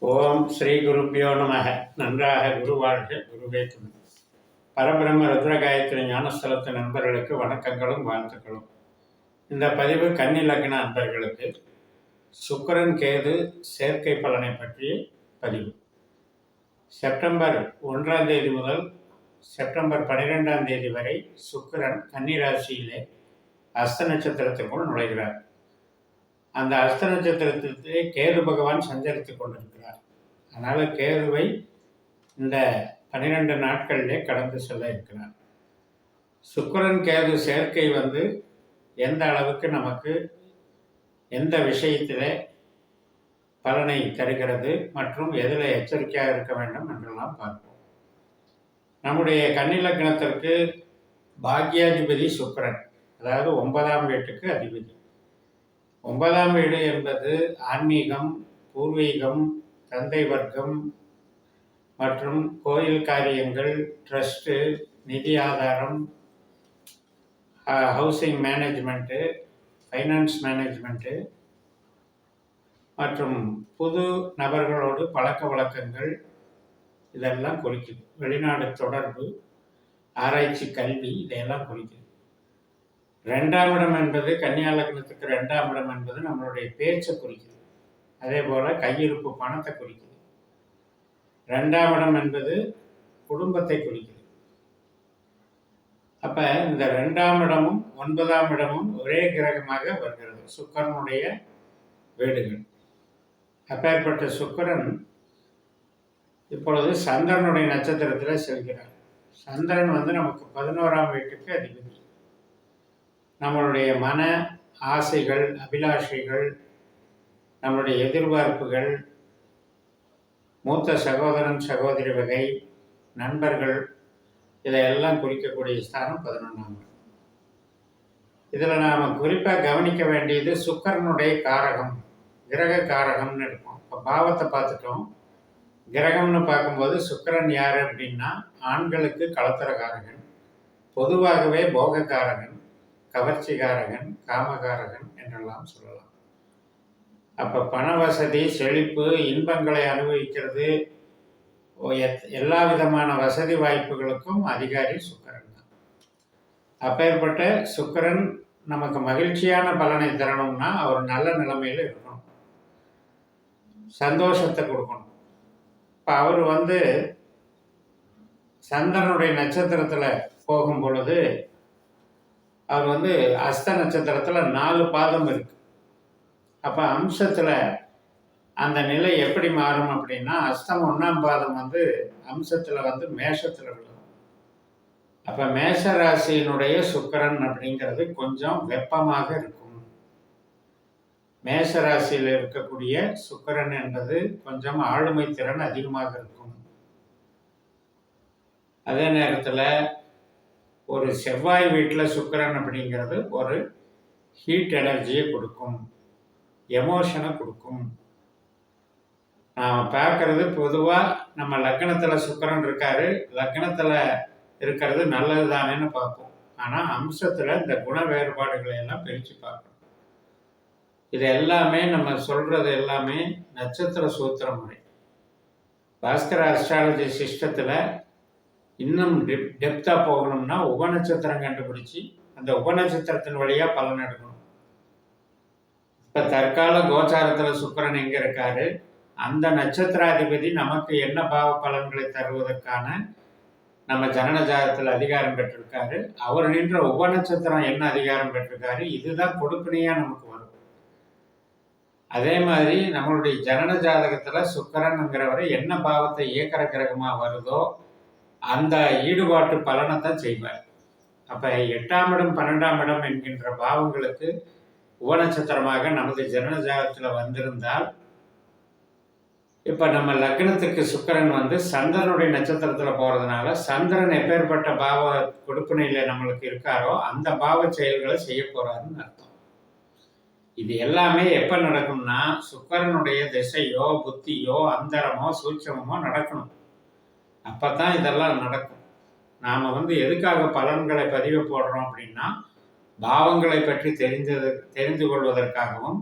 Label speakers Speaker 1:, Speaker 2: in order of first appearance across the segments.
Speaker 1: ஓம் ஸ்ரீ குருப்பியோ நமக. நன்றாக குருவாழ்க, குருவே துணை. பரபிரம்ம ருத்ரகாயத்ரி ஞானஸ்தலத்து நண்பர்களுக்கு வணக்கங்களும் வாழ்த்துக்களும். இந்த பதிவு கன்னி லக்ன நண்பர்களுக்கு சுக்கிரன் கேது சேர்க்கை பலனை பற்றிய பதிவு. செப்டம்பர் 1ஆம் தேதி முதல் செப்டம்பர் 12ஆம் தேதி வரை சுக்கிரன் கன்னி ராசியிலே அஸ்த நட்சத்திரத்திற்குள் நுழைகிறார். அந்த அஸ்த நட்சத்திரத்திலே கேது பகவான் சஞ்சரித்துக் கொண்டிருக்கிறார். அதனால் கேதுவை இந்த 12 நாட்களிலே கடந்து செல்ல இருக்கிறார். சுக்கிரன் கேது சேர்க்கை எந்த அளவுக்கு நமக்கு எந்த விஷயத்திலே பலனை தருகிறது மற்றும் எதில் எச்சரிக்கையாக இருக்க வேண்டும் என்றெல்லாம் பார்ப்போம். நம்முடைய கன்னி லக்னத்திற்கு பாக்யாதிபதி சுக்கிரன், அதாவது 9ஆம் வீட்டுக்கு அதிபதி. 9ஆம் வீடு என்பது ஆன்மீகம், பூர்வீகம், தந்தை வர்க்கம் மற்றும் கோயில் காரியங்கள், ட்ரஸ்ட்டு, நிதி ஆதாரம், ஹவுசிங் மேனேஜ்மெண்ட்டு, ஃபைனான்ஸ் மேனேஜ்மெண்ட்டு மற்றும் புது நபர்களோடு பழக்க வழக்கங்கள் இதெல்லாம் குறிக்குது. வெளிநாடு தொடர்பு, ஆராய்ச்சி, கல்வி இதையெல்லாம் குறிக்குது. 2ஆம் இடம் என்பது கன்னியா லக்னத்துக்கு 2ஆம் இடம் என்பது நம்மளுடைய பேச்சை குறிக்குது. அதே போல் கையிருப்பு பணத்தை குறிக்குது. 2ஆம் இடம் என்பது குடும்பத்தை குறிக்குது. அப்போ இந்த 2ஆம் இடமும் 9ஆம் இடமும் ஒரே கிரகமாக வருகிறது, சுக்கிரனுடைய வீடுகள். அப்பேற்பட்ட சுக்கிரன் இப்பொழுது சந்திரனுடைய நட்சத்திரத்தில் செல்கிறார். சந்திரன் நமக்கு 11ஆம் வீட்டுக்கு அதிபதி. நம்மளுடைய மன ஆசைகள், அபிலாஷைகள், நம்மளுடைய எதிர்பார்ப்புகள், மூத்த சகோதரன் சகோதரி வகை, நண்பர்கள், இதையெல்லாம் குறிக்கக்கூடிய ஸ்தானம் 11ஆம் இடம். இதில் நாம் குறிப்பாக கவனிக்க வேண்டியது சுக்கிரனுடைய காரகம், கிரக காரகம்னு இருக்கும். இப்போ பாவத்தை பார்த்துட்டோம். கிரகம்னு பார்க்கும்போது சுக்கிரன் யார் அப்படின்னா ஆண்களுக்கு களத்திரகாரகன், பொதுவாகவே போகக்காரகன், கவர்ச்சிகாரகன், காமகாரகன் என்றெல்லாம் சொல்லலாம். அப்போ பண வசதி, செழிப்பு, இன்பங்களை அனுபவிக்கிறது, எல்லா விதமான வசதி வாய்ப்புகளுக்கும் அதிகாரி சுக்கிரன் தான். அப்பேற்பட்ட சுக்கிரன் நமக்கு மகிழ்ச்சியான பலனை தரணும்னா அவர் நல்ல நிலைமையில் இருக்கணும், சந்தோஷத்தை கொடுக்கணும். இப்போ அவர் சந்திரனுடைய நட்சத்திரத்தில் போகும் பொழுது அவர் அஸ்த நட்சத்திரத்தில் 4 பாதம் இருக்கு. அப்போ அம்சத்தில் அந்த நிலை எப்படி மாறும் அப்படின்னா, அஸ்தம் 1ஆம் பாதம் அம்சத்தில் மேஷத்தில் விழும். அப்போ மேஷ ராசியினுடைய சுக்கிரன் அப்படிங்கிறது கொஞ்சம் வெப்பமாக இருக்கும். மேஷ ராசியில் இருக்கக்கூடிய சுக்கிரன் என்பது கொஞ்சம் ஆளுமை திறன் அதிகமாக இருக்கும். அதே நேரத்தில் ஒரு செவ்வாய் வீட்டில் சுக்கிரன் அப்படிங்கிறது ஒரு ஹீட் எனர்ஜியை கொடுக்கும், எமோஷனை கொடுக்கும். நாம் பார்க்கறது பொதுவாக நம்ம லக்னத்தில் சுக்கிரன் இருக்காரு, லக்னத்தில் இருக்கிறது நல்லது தானேன்னு பார்ப்போம். ஆனால் அம்சத்தில் இந்த குண வேறுபாடுகளை எல்லாம் பிரித்து பார்க்கணும். இது எல்லாமே நம்ம சொல்கிறது எல்லாமே நட்சத்திர சூத்திர முறை. பாஸ்கர அஸ்ட்ராலஜி சிஸ்டத்தில் இன்னும் டெப்த்தாக போகணும்னா உபநட்சத்திரம் கண்டுபிடிச்சி அந்த உபநட்சத்திரத்தின் வழியாக பலன் எடுக்கணும். இப்போ தற்கால கோச்சாரத்தில் சுக்கிரன் எங்கே இருக்காரு, அந்த நட்சத்திராதிபதி நமக்கு என்ன பாவ பலன்களை தருவதற்கான நம்ம ஜனன ஜாதகத்தில் அதிகாரம் பெற்றிருக்காரு, அவர் நின்ற உபநட்சத்திரம் என்ன அதிகாரம் பெற்றிருக்காரு, இதுதான் கொடுப்பினையாக நமக்கு வரும். அதே மாதிரி நம்மளுடைய ஜனன ஜாதகத்தில் சுக்கிரனுங்கிறவரை என்ன பாவத்தை இயக்கர கிரகமாக வருதோ அந்த ஈடுபாட்டு பலனை தான் செய்வார். அப்போ 8ஆம் இடம் 12ஆம் இடம் என்கின்ற பாவங்களுக்கு உபநட்சத்திரமாக நமது ஜனன ஜாதகத்தில் வந்திருந்தால், இப்போ நம்ம லக்னத்துக்கு சுக்கிரன் சந்திரனுடைய நட்சத்திரத்தில் போகிறதுனால சந்திரன் எப்பேற்பட்ட பாவ கொடுப்பினையில் நம்மளுக்கு இருக்காரோ அந்த பாவ செயல்களை செய்ய போகிறாருன்னு அர்த்தம். இது எல்லாமே எப்போ நடக்கும்னா சுக்கிரனுடைய திசையோ புத்தியோ அந்தரமோ சூட்சமோ நடக்கணும். அப்போ தான் இதெல்லாம் நடக்கும். நாம் எதுக்காக பலன்களை பதிவு போடுறோம் அப்படின்னா, பாவங்களை பற்றி தெரிந்து கொள்வதற்காகவும்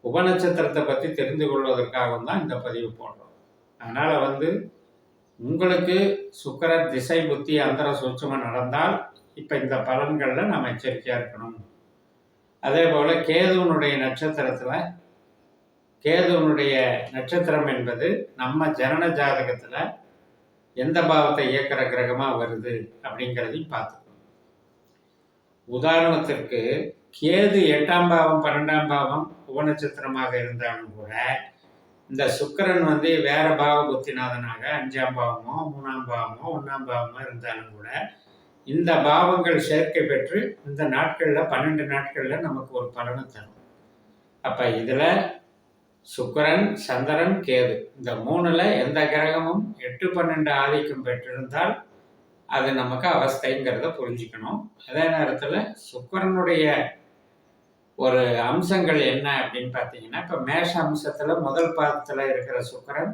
Speaker 1: உபநட்சத்திரத்தை பற்றி தெரிந்து கொள்வதற்காகவும் தான் இந்த பதிவு போடுறோம். அதனால் உங்களுக்கு சுக்கிர திசை புத்தி அந்தர சூட்சுமம் நடந்தால் இப்போ இந்த பலன்களில் நாம் எச்சரிக்கையாக இருக்கணும். அதே போல் கேதுவனுடைய நட்சத்திரம் என்பது நம்ம ஜனன ஜாதகத்தில் எந்த பாவத்தை இயக்கிற கிரகமாக வருது அப்படிங்கிறதையும் பார்த்துக்கணும். உதாரணத்திற்கு கேது 8ஆம் பாவம் 12ஆம் பாவம் உபநட்சத்திரமாக இருந்தாலும் கூட இந்த சுக்கிரன் வேற பாவ புத்திநாதனாக 5ஆம் பாவமோ 3ஆம் பாவமோ 1ஆம் பாவமோ இருந்தாலும் கூட இந்த பாவங்கள் சேர்க்கை பெற்று இந்த நாட்களில் 12 நாட்களில் நமக்கு ஒரு பலனை தரும். அப்போ இதில் சுக்கிரன், சந்திரன், கேது இந்த 3ல் எந்த கிரகமும் 8, 12 ஆதிக்கம் பெற்றிருந்தால் அது நமக்கு அவஸ்தைங்கிறத புரிஞ்சுக்கணும். அதே நேரத்தில் சுக்கிரனுடைய ஒரு அம்சங்கள் என்ன அப்படின்னு பார்த்தீங்கன்னா, இப்போ மேஷ அம்சத்தில் முதல் பாதத்தில் இருக்கிற சுக்கிரன்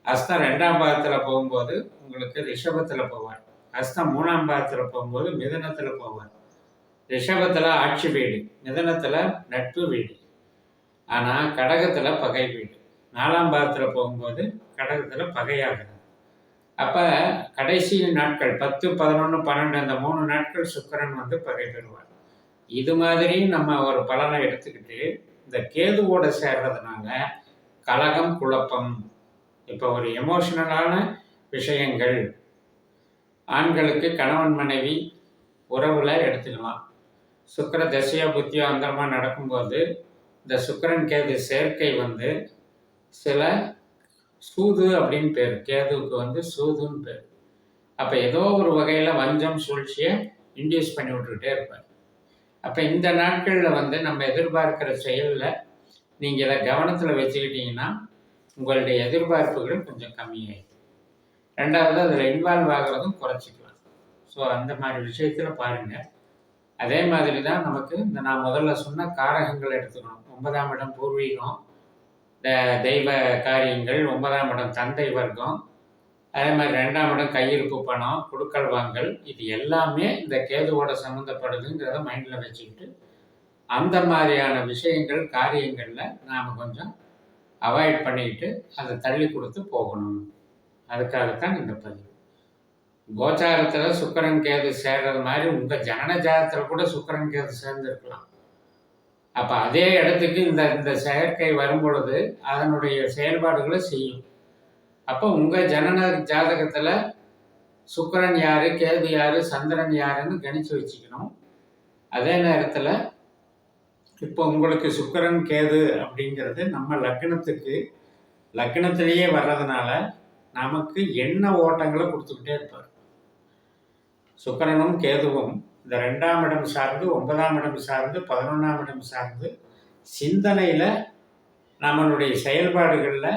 Speaker 1: அஸ்தம் 2ஆம் பாதத்தில் போகும்போது உங்களுக்கு ரிஷபத்தில் போவார். அஸ்தம் 3ஆம் பாதத்தில் போகும்போது மிதுனத்தில் போவார். ரிஷபத்தில் ஆட்சி வீடு, மிதுனத்தில் நட்பு வீடு, ஆனால் கடகத்தில் பகை வீடு. 4ஆம் பாதத்தில் போகும்போது கடகத்தில் பகையாகிறது. அப்போ கடைசி நாட்கள் 10, 11, 12 அந்த 3 நாட்கள் சுக்கிரன் பகை பெறுவார். இது மாதிரி நம்ம ஒரு பலனை எடுத்துக்கிட்டு இந்த கேதுவோட சேர்றதுனால கலகம், குழப்பம், இப்போ ஒரு எமோஷனலான விஷயங்கள் ஆண்களுக்கு கணவன் மனைவி உறவில் எடுத்துக்கலாம். சுக்கிர தசையோ புத்தியோ அந்தரமாக நடக்கும்போது இந்த சுக்கிரன் கேது சேர்க்கை சில சூது அப்படின்னு பேர், கேதுவுக்கு சூதுன்னு பேர். அப்போ ஏதோ ஒரு வகையில் வஞ்சம் சூழ்ச்சியை இன்டியூஸ் பண்ணி விட்டுக்கிட்டே இருப்பார். அப்போ இந்த நாட்களில் நம்ம எதிர்பார்க்கிற செயலில் நீங்கள் இதை கவனத்தில் வச்சுக்கிட்டிங்கன்னா உங்களுடைய எதிர்பார்ப்புகள் கொஞ்சம் கம்மியாயிடும். ரெண்டாவது அதில் இன்வால்வ் ஆகிறதும் குறைச்சிக்கலாம். ஸோ அந்த மாதிரி விஷயத்தில் பாருங்கள். அதே மாதிரி தான் நமக்கு இந்த நான் முதல்ல சொன்ன காரகங்கள் எடுத்துக்கணும். 9ஆம் இடம் பூர்வீகம், தெய்வ காரியங்கள், 9ஆம் இடம் தந்தை வர்க்கம், அதே மாதிரி 2ஆம் இடம் கையிருப்பு பணம், கொடுக்கல் வாங்கல், இது எல்லாமே இந்த கேதுவோட சம்மந்தப்படுதுங்கிறத மைண்டில் வச்சுக்கிட்டு அந்த மாதிரியான விஷயங்கள் காரியங்களில் நாம் கொஞ்சம் அவாய்ட் பண்ணிக்கிட்டு அதை தள்ளி கொடுத்து போகணும். அதுக்காகத்தான் இந்த பதிவு. கோச்சாரத்தில் சுக்கிரன் கேது சேர்றது மாதிரி உங்கள் ஜனன ஜாதகத்தில் கூட சுக்கிரன் கேது சேர்ந்துருக்கலாம். அப்போ அதே இடத்துக்கு இந்த செயற்கை வரும் பொழுது அதனுடைய செயல்பாடுகளை செய்யும். அப்போ உங்கள் ஜனன ஜாதகத்தில் சுக்கிரன் யார், கேது யார், சந்திரன் யாருன்னு கணிச்சு வச்சுக்கணும். அதே நேரத்தில் இப்போ உங்களுக்கு சுக்கிரன் கேது அப்படிங்கிறது நம்ம லக்னத்திலேயே வர்றதுனால நமக்கு எண்ண ஓட்டங்களை கொடுத்துக்கிட்டே இருப்பார். சுக்கிரனும் கேதுவும் இந்த 2ஆம் இடம் சார்ந்து, 9ஆம் இடம் சார்ந்து, 11ஆம் இடம் சார்ந்து சிந்தனையில் நம்மளுடைய செயல்பாடுகளில்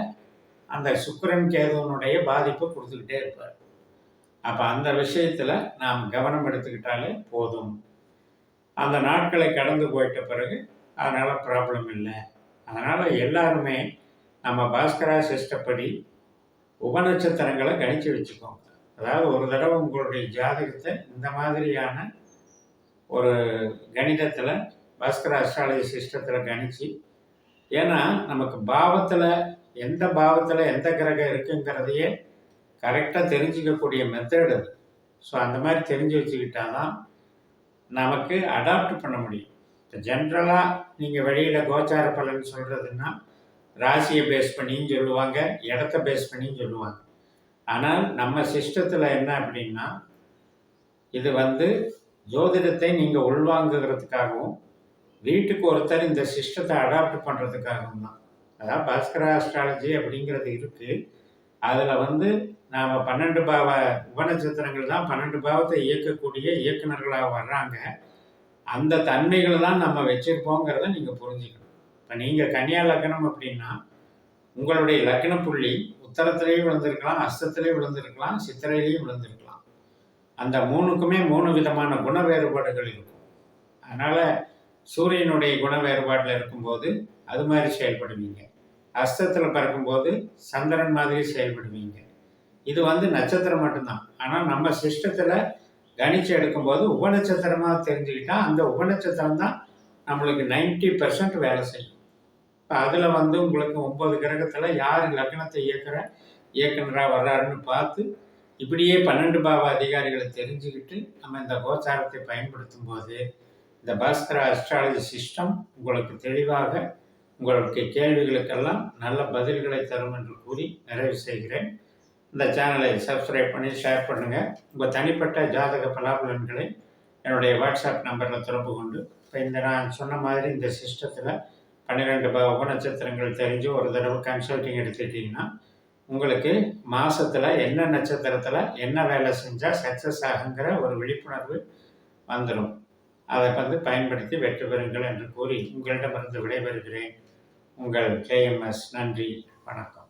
Speaker 1: அந்த சுக்கிரன் கேதுவனுடைய பாதிப்பை கொடுத்துக்கிட்டே இருப்பார். அப்போ அந்த விஷயத்தில் நாம் கவனம் எடுத்துக்கிட்டாலே போதும். அந்த நாட்களை கடந்து போயிட்ட பிறகு அதனால் ப்ராப்ளம் இல்லை. அதனால் எல்லாருமே நம்ம பாஸ்கரா சிஸ்டப்படி உபநட்சத்திரங்களை கணிச்சு வச்சுக்கோங்க. அதாவது ஒரு தடவை உங்களுடைய ஜாதகத்தை இந்த மாதிரியான ஒரு கணிதத்தில் பாஸ்கரா அஸ்ட்ராலஜி சிஸ்டத்தில் கணிச்சு, ஏன்னா நமக்கு பாவத்தில் எந்த பாவத்தில் எந்த கிரகம் இருக்குங்கிறதையே கரெக்டாக தெரிஞ்சிக்கக்கூடிய மெத்தட் அது. ஸோ அந்த மாதிரி தெரிஞ்சு வச்சுக்கிட்டா தான் நமக்கு அடாப்ட் பண்ண முடியும். இப்போ ஜென்ரலாக நீங்கள் வெளியில் கோச்சார பலன் சொல்கிறதுன்னா ராசியை பேஸ் பண்ணியும் சொல்லுவாங்க, இடத்த பேஸ் பண்ணியும் சொல்லுவாங்க. ஆனால் நம்ம சிஸ்டத்தில் என்ன அப்படின்னா, இது ஜோதிடத்தை நீங்கள் உள்வாங்குகிறதுக்காகவும் வீட்டுக்கு ஒருத்தர் இந்த சிஸ்டத்தை அடாப்ட் பண்ணுறதுக்காகவும் தான். அதாவது பாஸ்கரா அஸ்ட்ராலஜி அப்படிங்கிறது இருக்குது. அதில் நாம் 12 பாவ உபநட்சத்திரங்கள் தான் 12 பாவத்தை இயக்கக்கூடிய இயக்குநர்களாக வர்றாங்க. அந்த தன்மைகளை தான் நம்ம வச்சுருப்போங்கிறத நீங்கள் புரிஞ்சுக்கணும். இப்போ நீங்கள் கன்னியா லக்னம் அப்படின்னா உங்களுடைய லக்ன புள்ளி உத்தரத்திலேயும் விழுந்திருக்கலாம், அஸ்தத்திலேயும் விழுந்திருக்கலாம், சித்திரையிலையும் விழுந்திருக்கலாம். அந்த 3க்குமே 3 விதமான குண வேறுபாடுகள் இருக்கும். அதனால் சூரியனுடைய குண வேறுபாட்டில் இருக்கும்போது அது மாதிரி செயல்படுவீங்க. அஸ்தத்தில் பறக்கும்போது சந்திரன் மாதிரி செயல்படுவீங்க. இது நட்சத்திரம் மட்டும்தான். ஆனால் நம்ம சிஸ்டத்தில் கணிச்சு எடுக்கும்போது உபநட்சத்திரமாக தெரிஞ்சுக்கிட்டால் அந்த உபநட்சத்திரம் தான் நம்மளுக்கு 90% வேலை செய்யும். அதில் வந்து உங்களுக்கு 9 கிரகத்தில் யார் லக்னத்தை இயக்குனராக வர்றாருன்னு பார்த்து இப்படியே 12 பாவ அதிகாரிகளை தெரிஞ்சுக்கிட்டு நம்ம இந்த கோச்சாரத்தை பயன்படுத்தும் போது இந்த பாஸ்கர அஸ்ட்ராலஜி சிஸ்டம் உங்களுக்கு தெளிவாக உங்களுக்கு கேள்விகளுக்கெல்லாம் நல்ல பதில்களை தரும் என்று கூறி நிறைவு செய்கிறேன். இந்த சேனலை சப்ஸ்கிரைப் பண்ணி ஷேர் பண்ணுங்கள். உங்கள் தனிப்பட்ட ஜாதக பலாபலன்களை என்னுடைய வாட்ஸ்அப் நம்பரில் தொடர்பு கொண்டு இப்போ இந்த நான் சொன்ன மாதிரி இந்த சிஸ்டத்தில் 12 உபநட்சத்திரங்கள் தெரிஞ்சு ஒரு தடவை கன்சல்டிங் எடுத்துக்கிட்டிங்கன்னா உங்களுக்கு மாதத்தில் என்ன நட்சத்திரத்தில் என்ன வேலை செஞ்சால் சக்ஸஸ் ஆகுங்கிற ஒரு விழிப்புணர்வு வந்துடும். அதை வந்து பயன்படுத்தி வெற்றி பெறுங்கள் என்று கூறி உங்களிடமிருந்து விடைபெறுகிறேன். உங்கள் KMS. நன்றி, வணக்கம்.